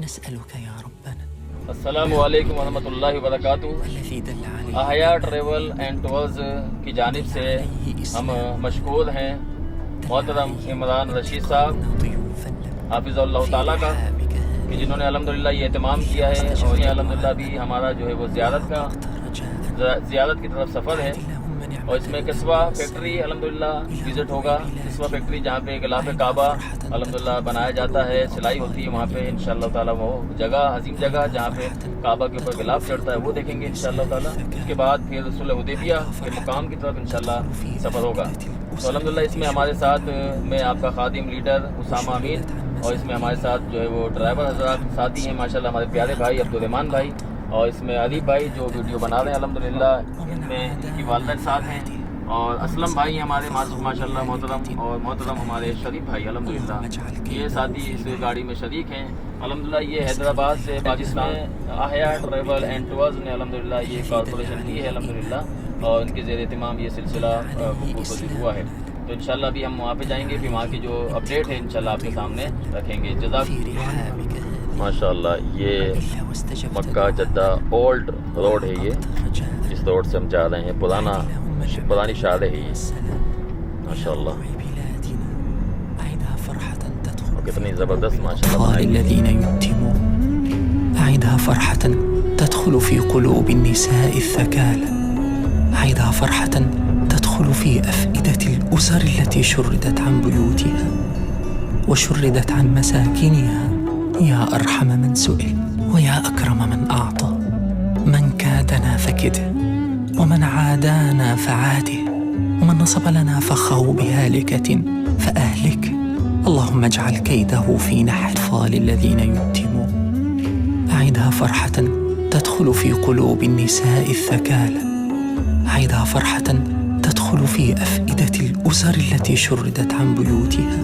نسألك يا ربنا अस्सलामु अलैकुम वरहमतुल्लाहि वबरकातुहू। الذي دل عليه आहिया ट्रैवल एंड टूर्स की जानिब से हम मशकूर हैं मोहतरम इमरान रशीद साहब ضيوفا لك हाफिज़ल्लाह في ताला का, رحابك कि هذه जिन्होंने अल्हम्दुलिल्लाह ये एहतमाम किया है और ये अल्हम्दुलिल्लाह भी हमारा जो है वो ज़ियारत की तरफ सफ़र है। और इसमें किस्वा फैक्ट्री अल्हम्दुलिल्लाह विज़िट होगा। किस्वा फैक्ट्री जहाँ पे गिलाफ़ काबा अल्हम्दुलिल्लाह बनाया जाता है, सिलाई होती है वहाँ पे इंशाअल्लाह ताला। वो जगह अजीम जगह जहाँ पे काबा के ऊपर गिलाफ़ चढ़ता है वो देखेंगे इंशाअल्लाह ताला। उसके बाद फिर सुलह हुदैबिया के मुकाम की तरफ इंशाअल्लाह सफ़र होगा। तो अल्हम्दुलिल्लाह इसमें हमारे साथ मैं आपका खादिम लीडर उसामा अमीन, और इसमें हमारे साथ जो है वो ड्राइवर हज़रात साथी हैं माशाल्लाह, हमारे प्यारे भाई अब्दुर्रहमान भाई, और इसमें अरीफ भाई जो वीडियो बना रहे हैं अल्हम्दुलिल्लाह। इसमें इनकी वालिदा साथ हैं और असलम भाई हमारे माशाल्लाह मोहतरम, और मोहतरम हमारे शरीफ भाई अल्हम्दुलिल्लाह, ये साथी इस गाड़ी में शरीक हैं अल्हम्दुलिल्लाह। ये हैदराबाद से पाकिस्तान आहिया ट्रैवल एंड टूर्स ने अल्हम्दुलिल्लाह ये कॉरपोरेशन की है अल्हम्दुलिल्लाह, और इनके ज़ेर एहतमाम ये सिलसिला वक़ूफ़ हुआ है। तो इंशाल्लाह अभी हम वहाँ पे जाएंगे, फिर वहाँ की जो अपडेट है इंशाल्लाह आपके सामने रखेंगे। जज़ाक माशाल्लाह। ये मक्का जद्दा ओल्ड रोड है, ये जिस रोड से हम जा रहे हैं पुरानी शाहर है ये माशाल्लाह। कितनी ज़बरदस्त माशाल्लाह। الذين يتمون أعدها فرحة تدخل في قلوب النساء الثكالى، أعدها فرحة تدخل في أفئدة الأسر التي شردت عن بيوتها وشردت عن مساكنها. يا أرحم من سئل ويا أكرم من أعطى، من كادنا فكده ومن عادانا فعاده، ومن نصب لنا فخه بهالكة فأهلك. اللهم اجعل كيده في نحر الأطفال الذين يتمون. أعدها فرحة تدخل في قلوب النساء الثكالى، أعدها فرحة تدخل في أفئدة الأسر التي شردت عن بيوتها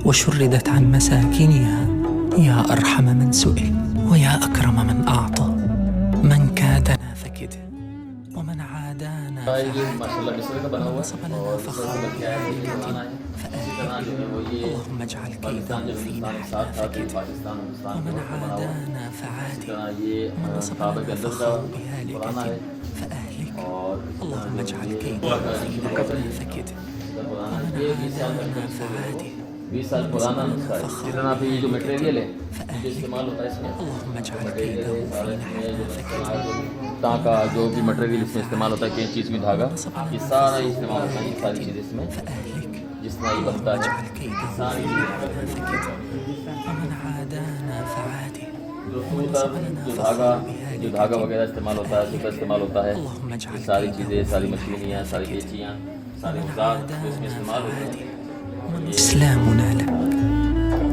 وشردت عن مساكنها. يا أرحم من سئل ويا أكرم من أعطى، من كادنا فكده ومن عادانا माशाल्लाह मिस्र का बना हुआ है और فخر اللهم اجعل كيده في نحر فكده ومن عادانا فعاده، ومن نصب لنا فخر بهالكة فأهلك. اللهم اجعل كيده في نحر فكده ومن عادانا فعاده، 20 साल पुराना नुस्खा है। इसी तरह पे ये जो मटेरियल है जो इस्तेमाल होता है इसमें, اللهم اجعل كيده في نحر فكده टाँका जो भी मटेरियल इसमें इस्तेमाल होता है, कैंची इसमें धागा, ये सारा इस्तेमाल होता है। ये सारी चीज़ें इसमें فأهلك. जिस तरह ये बनता है सारी ومن عادانا فعاده، जो धागा वगैरह इस्तेमाल होता है, सूता इस्तेमाल होता है, ये सारी चीज़ें, सारी मशीनियाँ, सारी कैंचियाँ, सारे औजार जो इसमें इस्तेमाल होते हैं। إسلامنا لك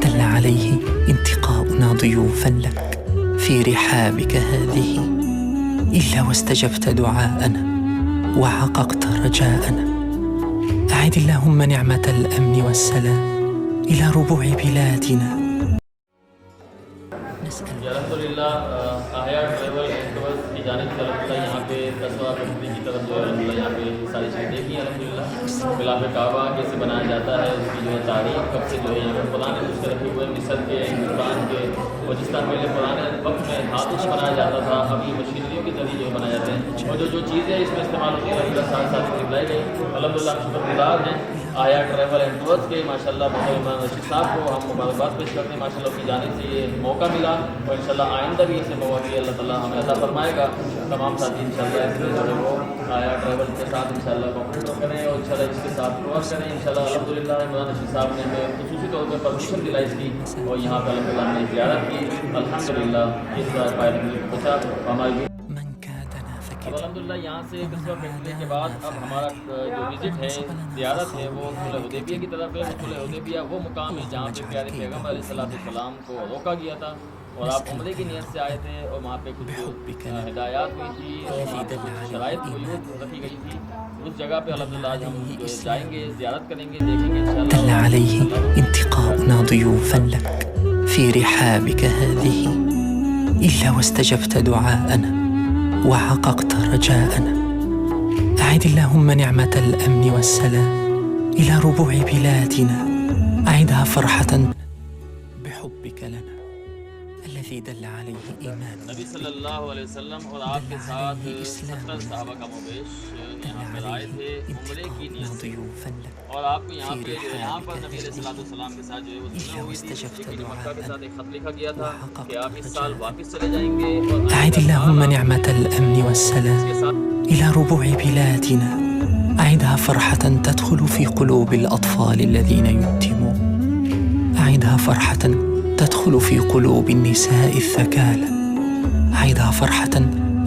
دل عليه انتقاؤنا ضيوفا لك في رحابك هذه، إلا واستجبت دعاءنا وحققت رجاءنا. أعد اللهم نعمة الأمن والسلام إلى ربوع بلادنا. अल्हम्दुलिल्लाह आहिया ट्रैवल एंड टूर्स की जानिब से अल्हम्दुलिल्लाह यहाँ पे कस्बा फैक्ट्री की तरफ जो है अल्हम्दुलिल्लाह यहाँ पे सारी चीज़ें देखी हैं अल्हम्दुलिल्लाह। गिलाफ़ काबा कैसे बनाया जाता है, उसकी जो है तारीख कब से जो है यहाँ पे पुराने नुस्खे रखे हुए हैं, मिस्र के, हिंदुस्तान के, बलूचिस्तान में पुराने वक्त में हाथों से बनाया जाता था, अभी मशीनरियों के जरिए जो है बनाए जाते हैं। और जो चीज़ें इसमें इस्तेमाल होती हैं अल्हम्दुलिल्लाह साथ साथ दिखलाई गई। अल्हम्दुलिल्लाह हम शुक्रगुज़ार हैं आहिया ट्रैवल एंड टूर्स के माशाल्लाह इमरान रशीद साहब को हम मुबारकबाद पेश करते हैं माशाल्लाह। की जाने से ये मौका मिला और इंशाल्लाह आइंदा भी इसे मौका भी अल्लाह ताला हमें अता फरमाएगा। तमाम साथी इंशाल्लाह इसमें जो है वो आहिया ट्रैवल के साथ इंशाल्लाह कॉपरेट करें और इंशाल्लाह इसके साथ टूर करें इंशाल्लाह। अल्हम्दुलिल्लाह इमरान रशीद साहब ने हमें खुसूसी तौर पर परमिशन दिलाई इसकी, और यहाँ पर अल्हम्दुलिल्लाह हमने ज़ियारत की अल्हम्दुलिल्लाह। इस बार पायलट बचा हमारी अब अल्हम्दुलिल्लाह यहाँ से कस्बा फैक्ट्री के बाद अब हमारा जो विज़िट है, ज़ियारत है, वो सुलह हुदैबिया की तरफ है। सुलह हुदैबिया वो मुकाम है जहाँ पे प्यारे पैगम्बर अलैहिस्सलाम को रोका गया था और आप उम्रे की नियत से आए थे, और वहाँ पे कुछ हिदायत हुई थी और शराइत रखी गई थी। उस जगह पे अल्हम्दुलिल्लाह आज हम जाएंगे, ज़ियारत करेंगे, देखेंगे इंशाअल्लाह। دل عليه انتقاؤنا ضيوفا لك في رحابك هذه، إلا واستجبت دعاءنا وحققت رجاءنا. أعد اللهم نعمة الأمن والسلام إلى ربوع بلادنا، أعدها فرحة بحبك لنا. الذي دل عليه إيمان नबी सल्लल्लाहु अलैहि वसल्लम और आपके साथ 70 सहाबा का मुबेश دل यहाँ पर आए عليه थे उम्रे की انتقامنا नीयत से। ضيوفا लك और आपको यहाँ في पे यहाँ पर رحابك नबी अलैहिस्सलाम के साथ जो है वो إلا सुलह हुई थी, واستجبت जिसके लिए मक्का के دعاء साथ एक खत लिखा गया था कि وحققت आप इस साल رجاء वापस चले जाएंगे और أعد اللهم نعمة الأمن والسلام इसके साथ إلى ربوع بلادنا أعدها فرحة تدخل في قلوب الأطفال الذين يتمون أعدها فرحة تدخل في قلوب النساء الثكالى أعدها فرحة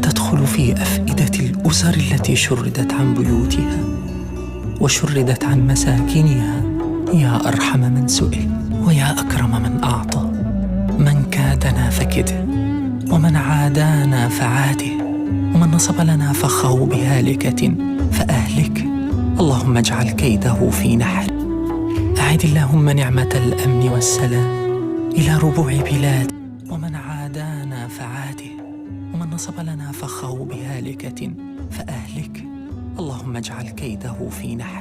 تدخل في أفئدة الأسر التي شردت عن بيوتها وشردت عن مساكنها. يا أرحم من سئل ويا أكرم من أعطى، من كادنا فكده ومن عادانا فعاده ومن نصب لنا فخه بهالكة فأهلك، اللهم اجعل كيده في نحر. أعد اللهم نعمة الأمن والسلام إلى ربوع بلاد، ومن عادانا فعاده ومن نصب لنا فخه بهالكة فأهلك، اللهم اجعل كيده في نحر.